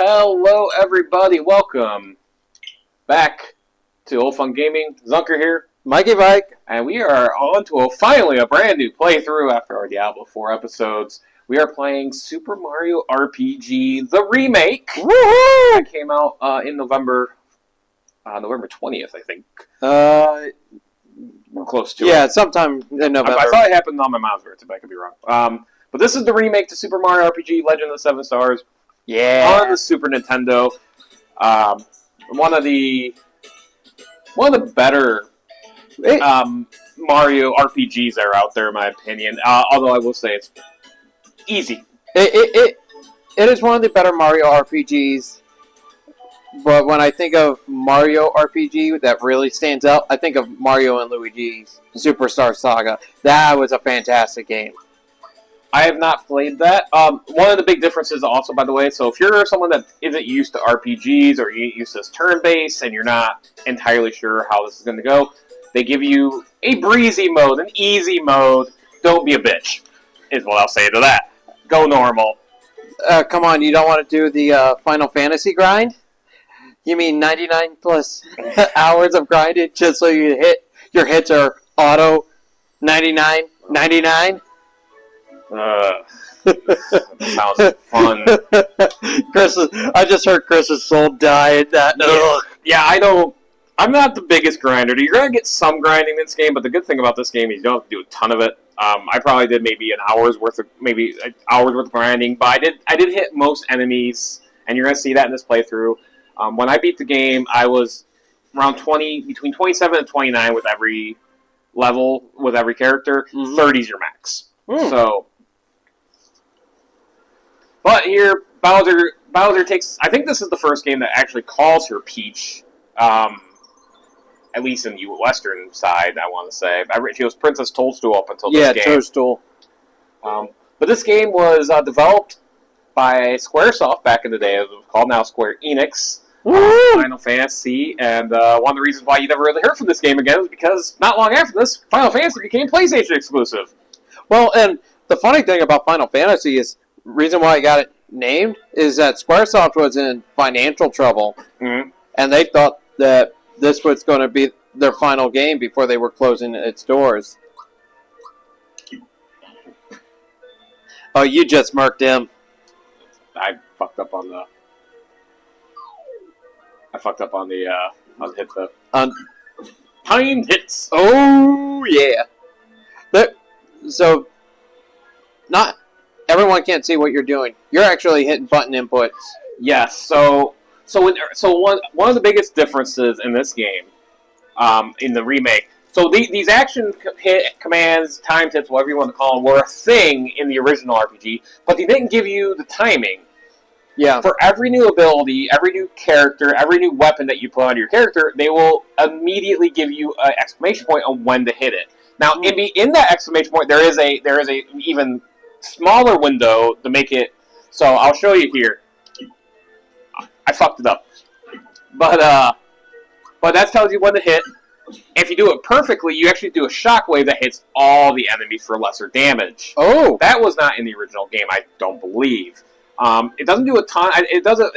Hello, everybody. Welcome back to Old Fun Gaming. Zunker here, Mikey Mike. and we are on to finally a brand new playthrough after our Diablo 4 episodes. We are playing Super Mario RPG, the remake. Woohoo! It came out in November 20th, I think. We're close to it. Yeah, sometime in November. I thought it happened on my mom's birthday, but I could be wrong. But this is the remake to Super Mario RPG, Legend of the Seven Stars. Yeah. On the Super Nintendo. One of the better Mario RPGs that are out there, in my opinion. Although I will say it's easy. It is one of the better Mario RPGs. But when I think of Mario RPG that really stands out, I think of Mario and Luigi's Superstar Saga. That was a fantastic game. I have not played that. One of the big differences also, by the way, so if you're someone that isn't used to RPGs or you used to turn-based and you're not entirely sure how this is going to go, they give you a breezy mode, an easy mode. Don't be a bitch, is what I'll say to that. Go normal. Come on, you don't want to do the Final Fantasy grind? You mean 99 plus hours of grinding just so your hits are auto 99? Sounds fun. I just heard Chris's soul die in that. Yeah, I'm not the biggest grinder. You're going to get some grinding in this game, but the good thing about this game is you don't have to do a ton of it. I probably did maybe an hour's worth of grinding, but I did hit most enemies, and you're going to see that in this playthrough. When I beat the game, I was around between 27 and 29 with every level, with every character. Mm-hmm. 30 is your max. So, but here, Bowser takes... I think this is the first game that actually calls her Peach. At least in the Western side, I want to say. She was Princess Toadstool up until this game. Yeah, Toadstool. But this game was developed by Squaresoft back in the day. It was called now Square Enix. Final Fantasy, and one of the reasons why you never really heard from this game again is because not long after this, Final Fantasy became PlayStation exclusive. Well, and the funny thing about Final Fantasy is, the reason why I got it named is that Squaresoft was in financial trouble, and they thought that this was going to be their final game before they were closing its doors. Oh, you just marked him. I fucked up on the hit the time hits. Oh yeah. So, not everyone can't see what you're doing. You're actually hitting button inputs. Yes. So one of the biggest differences in this game, in the remake. So these action hit commands, time hits, whatever you want to call them, were a thing in the original RPG, but they didn't give you the timing. Yeah. For every new ability, every new character, every new weapon that you put on your character, they will immediately give you an exclamation point on when to hit it. Now, in that exclamation point, there is a even smaller window to make it. So I'll show you here. I fucked it up, but that tells you when to hit. If you do it perfectly, you actually do a shockwave that hits all the enemies for lesser damage. Oh, that was not in the original game, I don't believe. It doesn't do a ton. It does a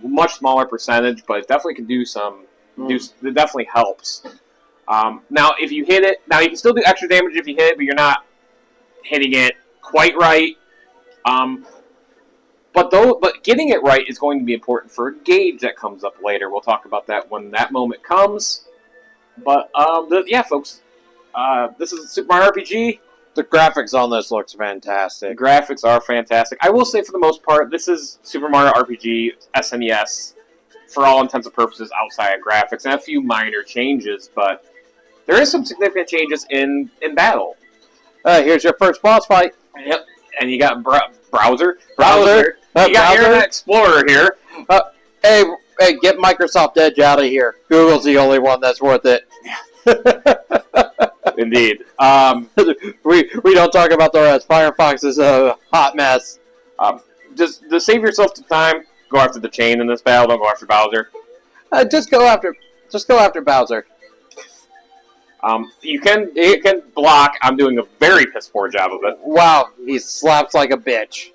much smaller percentage, but it definitely can do some. It definitely helps. Now, if you hit it, now you can still do extra damage if you hit it, but you're not hitting it quite right. But getting it right is going to be important for a gauge that comes up later. We'll talk about that when that moment comes. But yeah, folks, this is Super Mario RPG. The graphics on this looks fantastic. The graphics are fantastic. I will say, for the most part, this is Super Mario RPG SNES, for all intents and purposes, outside of graphics, and a few minor changes, but there is some significant changes in battle. Here's your first boss fight. Yep, and you got Browser. You got Internet Explorer here. Hey, get Microsoft Edge out of here. Google's the only one that's worth it. Indeed. We don't talk about the rest. Firefox is a hot mess. Just to save yourself some time, go after the chain in this battle. Don't go after Bowser. Just go after Bowser. You can block. I'm doing a very piss poor job of it. Wow, he slaps like a bitch.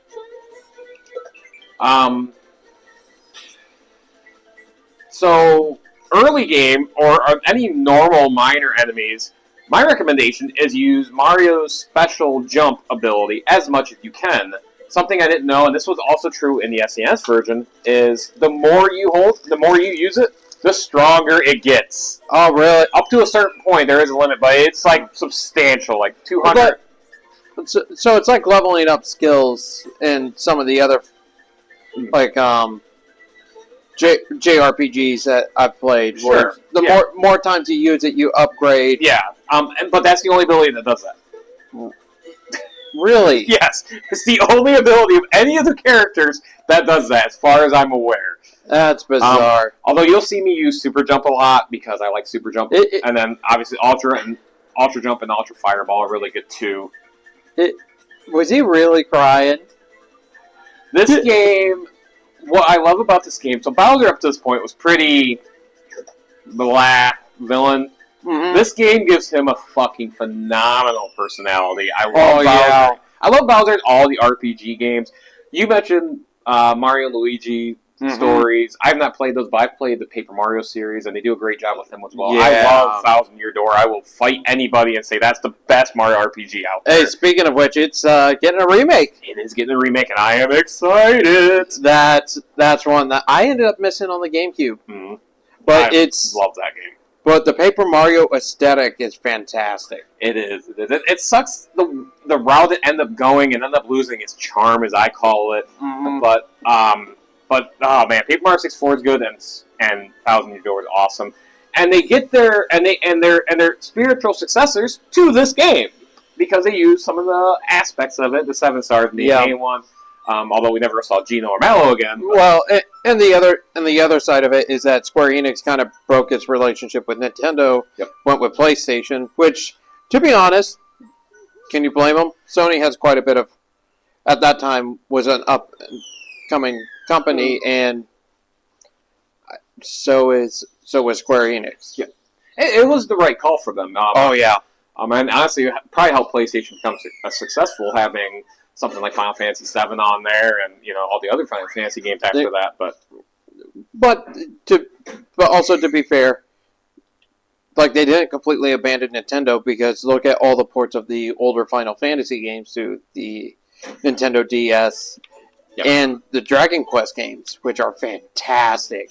So, early game, or any normal minor enemies, my recommendation is use Mario's special jump ability as much as you can. Something I didn't know, and this was also true in the SNES version, is the more you use it, the stronger it gets. Oh, really? Up to a certain point, there is a limit, but it's like substantial, like 200. So it's like leveling up skills in some of the other, like, JRPGs that I've played. Sure. Where the more times you use it, you upgrade. Yeah, but that's the only ability that does that. Really? Yes, it's the only ability of any of the characters that does that, as far as I'm aware. That's bizarre. Although you'll see me use Super Jump a lot because I like Super Jump, and then obviously Ultra Jump and Ultra Fireball are really good too. Was he really crying? This game, what I love about this game, so Bowser up to this point was pretty blah villain. Mm-hmm. This game gives him a fucking phenomenal personality. I love Bowser. Yeah. I love Bowser in all the RPG games. You mentioned Mario and Luigi stories. I've not played those, but I've played the Paper Mario series, and they do a great job with them as well. Yeah. I love Thousand Year Door. I will fight anybody and say that's the best Mario RPG out there. Hey, speaking of which, it's getting a remake. It is getting a remake, and I am excited. That's one that I ended up missing on the GameCube. Mm-hmm. But I love that game. But the Paper Mario aesthetic is fantastic. It is. It sucks the route it ended up going and ended up losing its charm, as I call it. Mm-hmm. But oh man, Paper Mario 64 is good, and Thousand Year Door is awesome. And they get their spiritual successors to this game because they use some of the aspects of it, the 7 stars being the main one. Although we never saw Gino or Mallow again. But. Well, and the other side of it is that Square Enix kind of broke its relationship with Nintendo. Yep. Went with PlayStation, which, to be honest, can you blame them? Sony has quite a bit of, at that time, was an up-and-coming company, and so is Square Enix. Yeah, it was the right call for them. And honestly, it probably helped PlayStation become successful having something like Final Fantasy VII on there, and all the other Final Fantasy games after that. But also to be fair, like they didn't completely abandon Nintendo because look at all the ports of the older Final Fantasy games to the Nintendo DS and the Dragon Quest games, which are fantastic.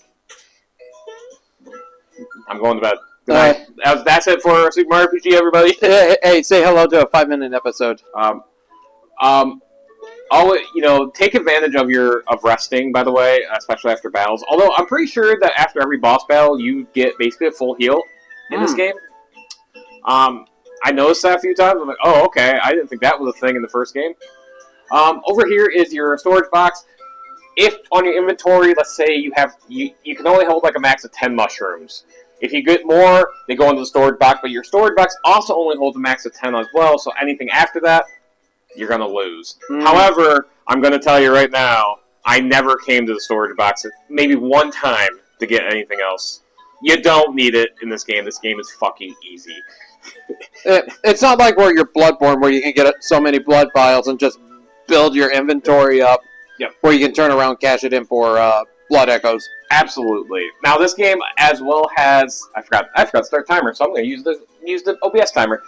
I'm going to bed. Good night. That's it for Super Mario RPG, everybody. Hey, say hello to a 5-minute episode. Take advantage of resting, by the way, especially after battles. Although I'm pretty sure that after every boss battle, you get basically a full heal in this game. I noticed that a few times. I'm like, oh, okay. I didn't think that was a thing in the first game. Over here is your storage box. If on your inventory, let's say you can only hold like a max of 10 mushrooms. If you get more, they go into the storage box, but your storage box also only holds a max of 10 as well, so anything after that, you're going to lose. However, I'm going to tell you right now, I never came to the storage box maybe one time to get anything else. You don't need it in this game. This game is fucking easy. It's not like where you're Bloodborne, where you can get so many blood vials and just build your inventory up, where you can turn around and cash it in for blood echoes. Absolutely. Now this game as well has I forgot to start timer, so I'm going to use the OBS timer.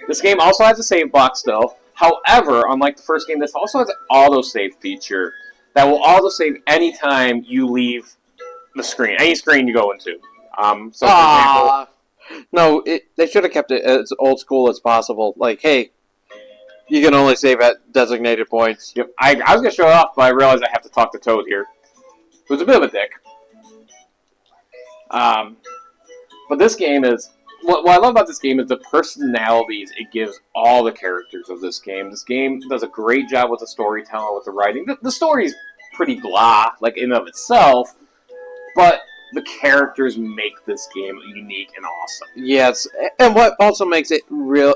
This game also has a save box still. However, unlike the first game, this also has an autosave feature that will autosave anytime you leave the screen, any screen you go into. So for example, no, they should have kept it as old school as possible. Like, hey, you can only save at designated points. Yep. I was going to show it off, but I realized I have to talk to Toad here. Who's a bit of a dick. But this game is... What I love about this game is the personalities it gives all the characters of this game. This game does a great job with the storytelling, with the writing. The story's pretty blah, like in and of itself, but the characters make this game unique and awesome. Yes, and what also makes it real...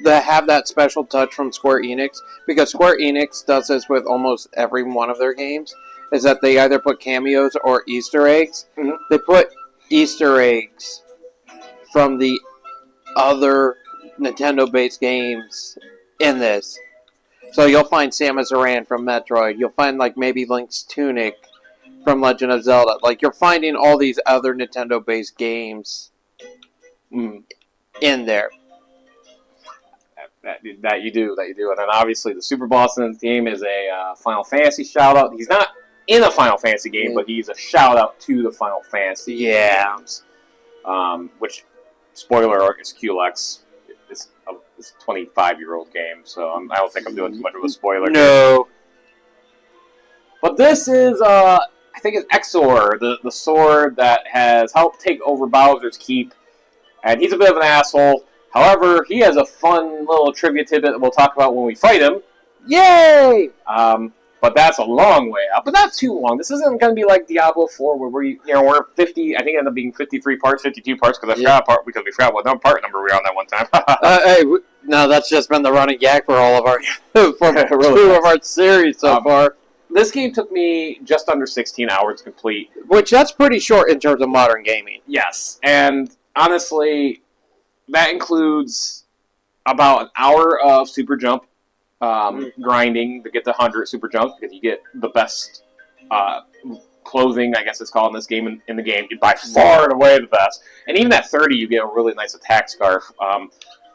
to have that special touch from Square Enix, because Square Enix does this with almost every one of their games, is that they either put cameos or Easter eggs. Mm-hmm. They put Easter eggs from the other Nintendo-based games in this. So you'll find Samus Aran from Metroid. You'll find like maybe Link's tunic from Legend of Zelda. Like, you're finding all these other Nintendo-based games in there. That you do. And then obviously the super boss in this game is a Final Fantasy shout-out. He's not in a Final Fantasy game, but he's a shout-out to the Final Fantasy games. Which, spoiler alert, is QLX. It's a 25-year-old game, so I don't think I'm doing too much of a spoiler. No. But this is, I think it's Exor, the sword that has helped take over Bowser's Keep. And he's a bit of an asshole. However, he has a fun little trivia tidbit that we'll talk about when we fight him. Yay! But that's a long way out. But not too long. This isn't going to be like Diablo 4 where we're 50, I think it ended up being 53 parts, 52 parts, because we forgot what part number we were on that one time. No, that's just been the running gag for all of our really two of our series so far. This game took me just under 16 hours to complete. Which, that's pretty short in terms of modern gaming. Yes, and honestly, that includes about an hour of super jump grinding to get the 100 super jumps, because you get the best clothing, I guess it's called, in this game. In the game, by far and away the best. And even at 30, you get a really nice attack scarf.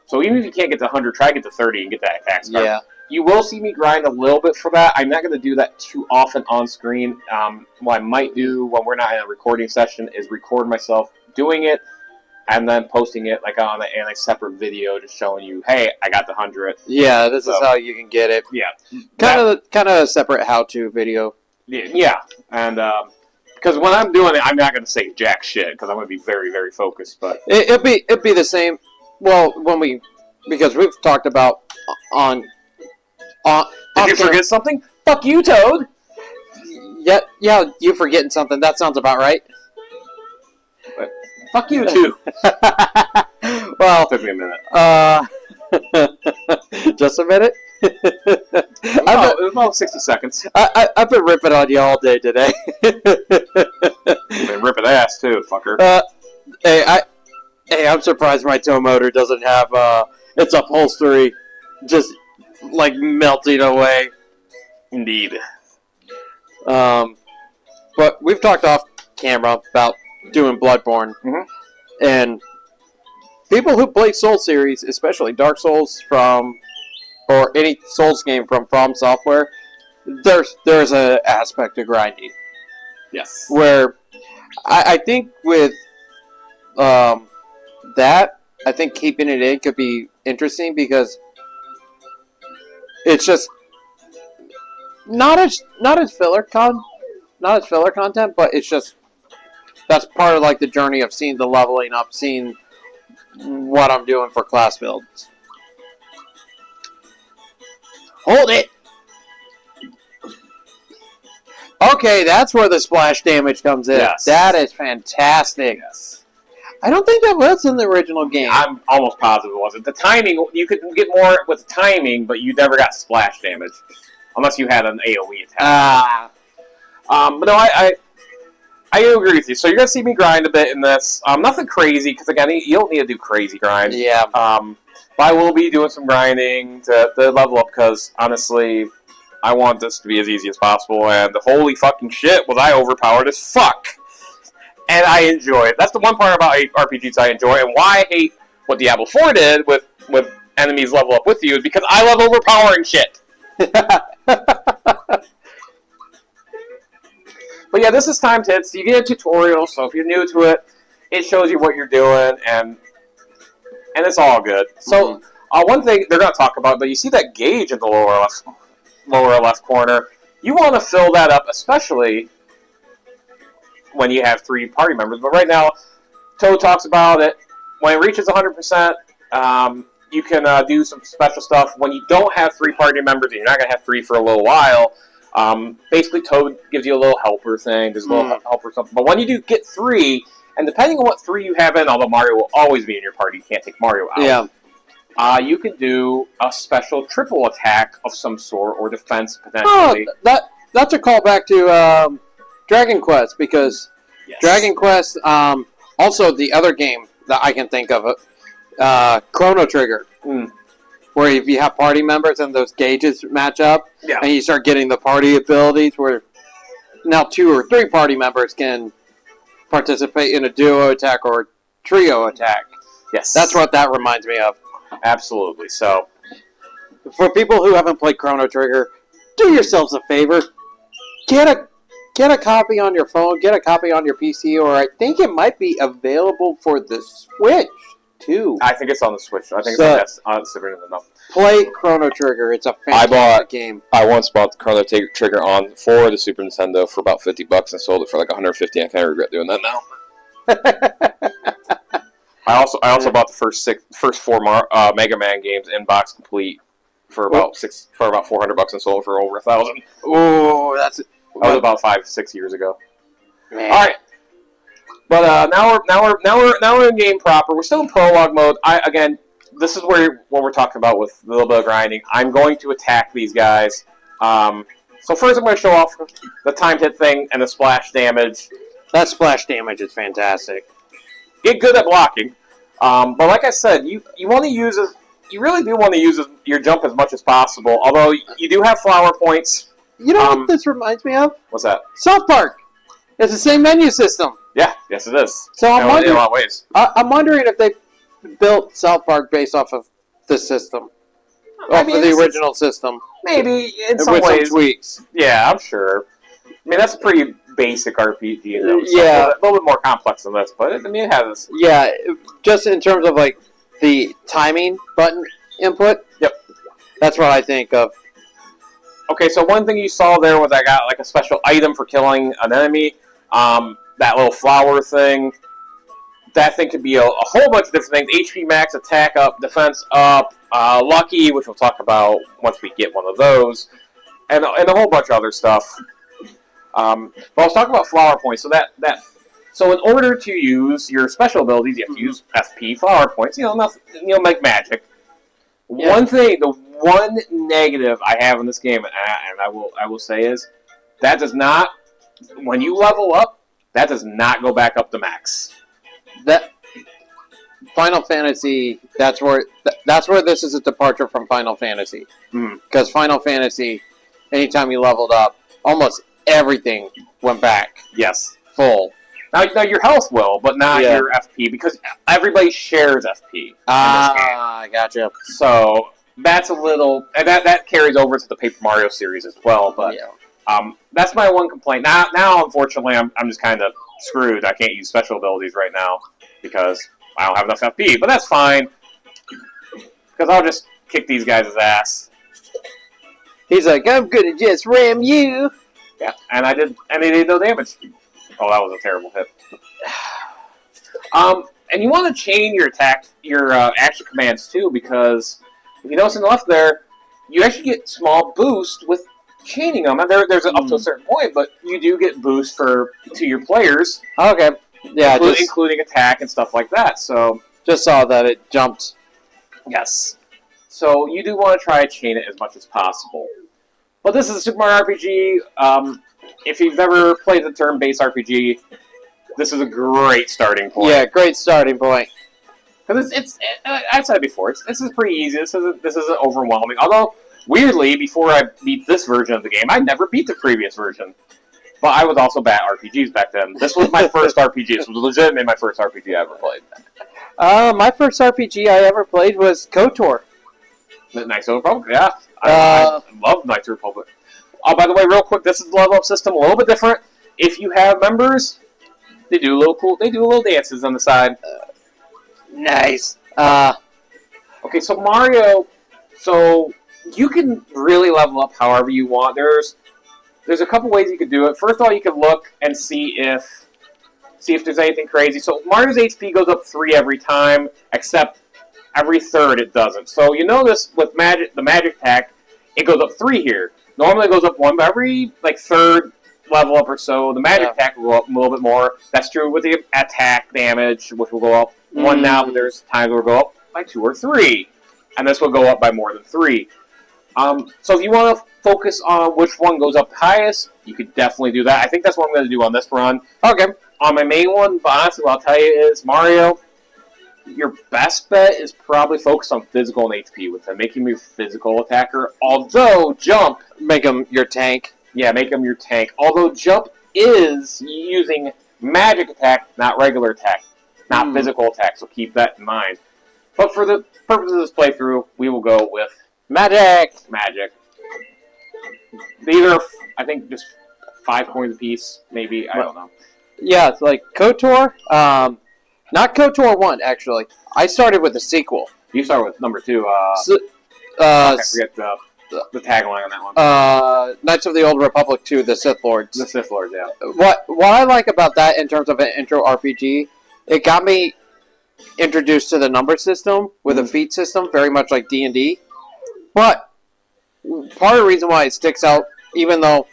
So even if you can't get to 100, try to get to 30 and get that attack scarf. Yeah. You will see me grind a little bit for that. I'm not going to do that too often on screen. What I might do when we're not in a recording session is record myself doing it and then posting it like on a separate video, just showing you, hey, I got the 100. Yeah, this is how you can get it. Yeah, kind of a separate how-to video. Yeah, and because when I'm doing it, I'm not going to say jack shit because I'm going to be very, very focused. But it'd be the same. Well, because we've talked about on. Did you forget something? Fuck you, Toad! Yeah, you forgetting something. That sounds about right. But fuck you, too. Well, it took me a minute. Just a minute? It was about 60 seconds. I've been ripping on you all day today. You've been ripping ass, too, fucker. Hey, I'm surprised my tow motor doesn't have its upholstery just like melting away. Indeed. But we've talked off camera about doing Bloodborne, and people who play Soul series, especially Dark Souls or any Souls game from Software, there's an aspect of grinding. Yes. Where I think with that, I think keeping it in could be interesting because it's just not as filler content, but it's just that's part of like the journey of seeing the leveling up, seeing what I'm doing for class builds. Hold it. Okay, that's where the splash damage comes in. Yes. That is fantastic. Yes. I don't think that was in the original game. I'm almost positive it wasn't. The timing, you could get more with timing, but you never got splash damage. Unless you had an AoE attack. But no, I agree with you. So you're going to see me grind a bit in this. Nothing crazy, because again, you don't need to do crazy grind. Yeah. But I will be doing some grinding to level up, because honestly, I want this to be as easy as possible, and holy fucking shit, was I overpowered as fuck. And I enjoy it. That's the one part about RPGs I enjoy, and why I hate what Diablo 4 did with enemies level up with you, is because I love overpowering shit. But yeah, this is timed hits. You get a tutorial, so if you're new to it, it shows you what you're doing, and it's all good. So one thing they're going to talk about, but you see that gauge in the lower left corner. You want to fill that up, especially when you have 3 party members. But right now, Toad talks about it. When it reaches 100%, you can do some special stuff. When you don't have 3 party members, and you're not going to have 3 for a little while, basically Toad gives you a little helper thing. There's a little helper something. But when you do get 3, and depending on what 3 you have in, although Mario will always be in your party, you can't take Mario out. Yeah. You can do a special triple attack of some sort, or defense, potentially. Oh, that's a callback to Dragon Quest, because Dragon Quest, also the other game that I can think of, Chrono Trigger, where if you have party members and those gauges match up, and you start getting the party abilities where now 2 or 3 party members can participate in a duo attack or a trio attack. Yes. That's what that reminds me of. Absolutely. So, for people who haven't played Chrono Trigger, do yourselves a favor. Get a copy on your phone, get a copy on your PC, or I think it might be available for the Switch, too. I think it's on the Switch. I think it's on the Super Nintendo. Play Chrono Trigger. It's a fantastic game. I once bought the Chrono Trigger for the Super Nintendo for about $50 and sold it for like $150. I kind of regret doing that now. I also bought the first 4 Mega Man games in box complete for about $400 and sold it for over $1,000. Oh, that was about 5-6 years ago. Man. All right, but now we're in game proper. We're still in prologue mode. Again, this is what we're talking about with a little bit of grinding. I'm going to attack these guys. So first, I'm going to show off the timed hit thing and the splash damage. That splash damage is fantastic. Get good at blocking, but like I said, you want to use you really do want to use your jump as much as possible. Although you do have flower points. You know what this reminds me of? What's that? South Park. It's the same menu system. Yeah, yes, it is. So I'm wondering, in a lot of ways. I'm wondering if they built South Park based off of this system, off of the original system. Maybe in some ways, with some tweaks. Yeah, I'm sure. I mean, that's a pretty basic RPG. Yeah, a little bit more complex than this, but it has. Yeah, just in terms of like the timing button input. Yep, that's what I think of. Okay, so one thing you saw there was I got like a special item for killing an enemy. That little flower thing. That thing could be a whole bunch of different things. HP max, attack up, defense up, lucky, which we'll talk about once we get one of those, and a whole bunch of other stuff. But I was talking about flower points. So in order to use your special abilities, you have to use FP flower points. Like magic. Yeah. The one negative I have in this game, and I will say is that does not, when you level up, that does not go back up to max. That Final Fantasy, that's where this is a departure from Final Fantasy. Because Final Fantasy, anytime you leveled up, almost everything went back. Yes. Full. Now your health will, but not your FP, because everybody shares FP. I gotcha. So that's a little, and that carries over to the Paper Mario series as well. But that's my one complaint. Now unfortunately, I'm just kind of screwed. I can't use special abilities right now because I don't have enough FP. But that's fine, because I'll just kick these guys' ass. He's like, I'm gonna just ram you. Yeah, and they did no damage. Oh, that was a terrible hit. And you want to chain your action commands too, because if you notice on the left there, you actually get small boost with chaining them. And there's up to a certain point, but you do get boost to your players. Okay. Yeah, including attack and stuff like that. So just saw that it jumped. Yes. So you do want to try to chain it as much as possible. But this is a Super Mario RPG. If you've never played the turn-based RPG, this is a great starting point. Yeah, great starting point. Because I've said it before, this is pretty easy. This isn't overwhelming. Although, weirdly, before I beat this version of the game, I never beat the previous version. But I was also bad at RPGs back then. This was my first RPG. This was legitimately my first RPG I ever played. My first RPG I ever played was KOTOR. Knights of the Republic, yeah. I love Knights of the Republic. By the way, real quick, this is the level up system, a little bit different. If you have members, they do little dances on the side. Nice. Okay, so Mario, you can really level up however you want. There's a couple ways you could do it. First of all, you can look and see if there's anything crazy. So Mario's HP goes up 3 every time, except every third it doesn't. So you notice with the magic attack, it goes up 3 here. Normally it goes up 1, but every third level up or so, the magic attack will go up a little bit more. That's true with the attack damage, which will go up 1 now, but there's times where it will go up by 2 or 3. And this will go up by more than 3. So if you want to focus on which one goes up highest, you could definitely do that. I think that's what I'm going to do on this run. Okay. On my main one, but honestly, what I'll tell you is, Mario, your best bet is probably focus on physical and HP with him. Make him your physical attacker. Although, jump... Make him your tank. Yeah, make him your tank. Although jump is using magic attack, not regular attack, not physical attack. So keep that in mind. But for the purpose of this playthrough, we will go with Magic. Magic. These are, I think, just 5 coins apiece. Maybe I don't know. Yeah, it's like KOTOR. Not KOTOR 1, actually. I started with the sequel. You start with number 2. I forget the tagline on that one. Knights of the Old Republic 2, The Sith Lords. The Sith Lords, yeah. What I like about that in terms of an intro RPG, it got me introduced to the number system with a feat system, very much like D&D. But part of the reason why it sticks out, even though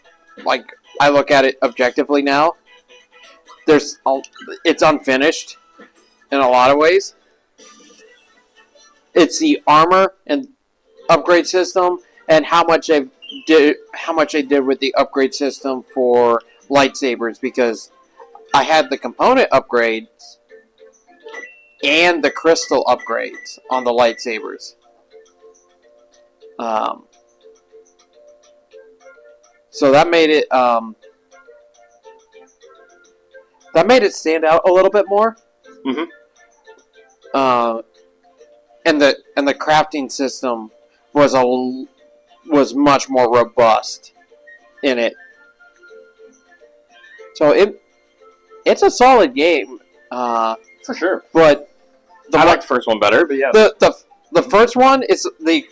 like I look at it objectively now, it's unfinished in a lot of ways. It's the armor and upgrade system, and how much they did with the upgrade system for lightsabers, because I had the component upgrades and the crystal upgrades on the lightsabers. So that made it stand out a little bit more. Mm-hmm. And the crafting system was much more robust in it. So it's a solid game, for sure. But I like the first one better. But yeah, the first one is the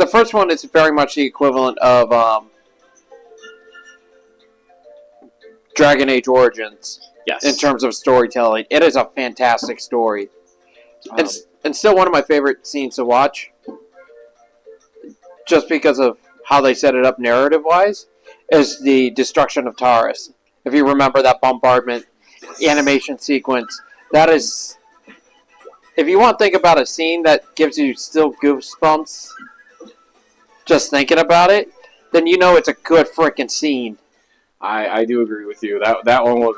first one is very much the equivalent of Dragon Age Origins. Yes. In terms of storytelling, it is a fantastic story, and still one of my favorite scenes to watch. Just because of how they set it up narrative-wise, is the destruction of Taurus. If you remember that bombardment animation sequence, that is... If you want to think about a scene that gives you still goosebumps, just thinking about it, then you know it's a good freaking scene. I do agree with you. That one was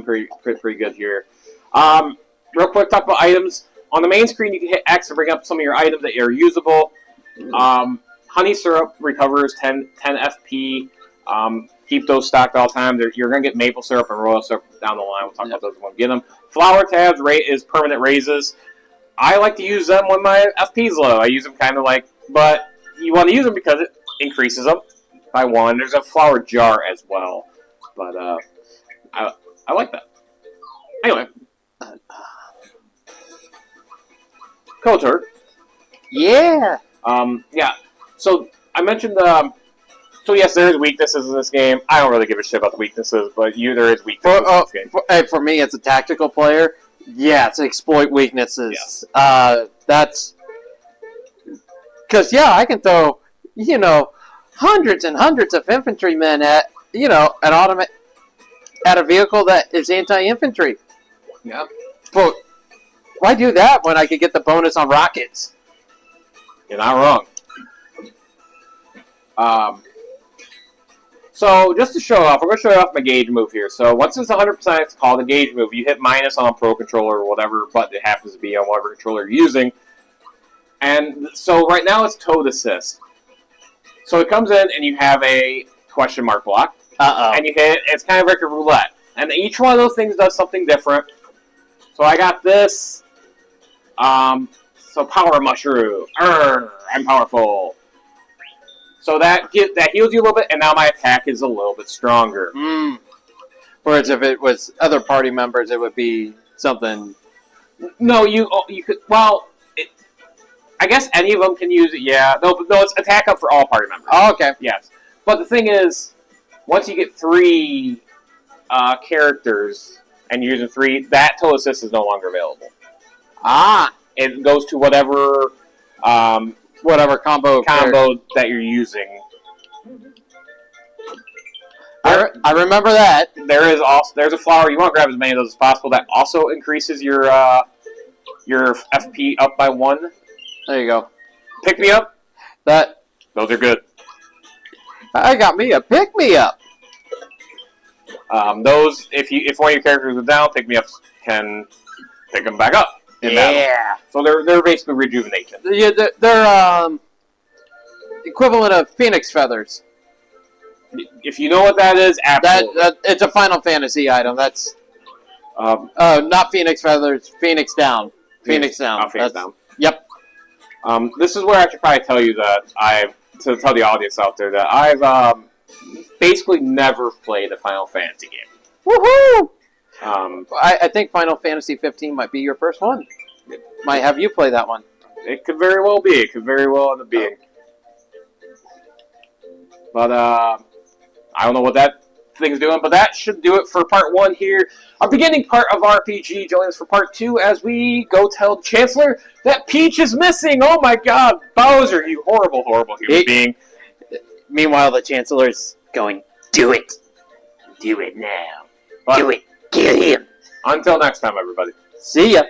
pretty good here. Real quick, talk about items. On the main screen, you can hit X to bring up some of your items that are usable. Honey syrup recovers 10 FP. Keep those stocked all the time. You're going to get maple syrup and royal syrup down the line. We'll talk about those when we get them. Flower tabs is permanent raises. I like to use them when my FP's low. I use them kind of like, but you want to use them because it increases them by 1. There's a flower jar as well. But I like that. Anyway. KOTOR. Yeah. Yeah. So I mentioned so yes, there is weaknesses in this game. I don't really give a shit about the weaknesses, but there is weaknesses in this game. For me, as a tactical player, yeah, to exploit weaknesses. Yeah. That's because I can throw hundreds and hundreds of infantrymen at at a vehicle that is anti-infantry. Yeah. But why do that when I could get the bonus on rockets? You're not wrong. So just to show off, we're going to show off my gauge move here. So once it's 100%, it's called a gauge move. You hit minus on a pro controller or whatever button it happens to be on whatever controller you're using. And so right now it's toad assist. So it comes in and you have a question mark block. And you hit it, and it's kind of like a roulette. And each one of those things does something different. So I got this. So power mushroom. I'm powerful. So that heals you a little bit, and now my attack is a little bit stronger. Whereas if it was other party members, it would be something. No, you could. Well, I guess any of them can use it. Yeah, no, it's attack up for all party members. Oh, okay. Yes, but the thing is, once you get 3 characters and you're using 3, that total assist is no longer available. It goes to whatever combo that you're using. I remember that. There's a flower. You want to grab as many of those as possible. That also increases your FP up by 1. There you go. Pick me up. Those are good. I got me a pick me up. Those if one of your characters is down, pick me ups can pick them back up. Yeah. So they're basically rejuvenation. Yeah, they're equivalent of phoenix feathers. If you know what that is, absolutely. It's a Final Fantasy item. That's not Phoenix Feathers. Phoenix Down. Phoenix Down. Phoenix Down. Yep. This is where I should probably tell you that to tell the audience out there that I've basically never played a Final Fantasy game. Woohoo! I think Final Fantasy 15 might be your first one. Might have you play that one. It could very well be. It could very well end up being. But I don't know what that thing's doing, but that should do it for part 1 here. Our beginning part of RPG. Join us for part 2 as we go tell Chancellor that Peach is missing. Oh my god, Bowser, you horrible, horrible human being. Meanwhile, the Chancellor's going, do it. Do it now. Do it. Kill him. Until next time, everybody. See ya.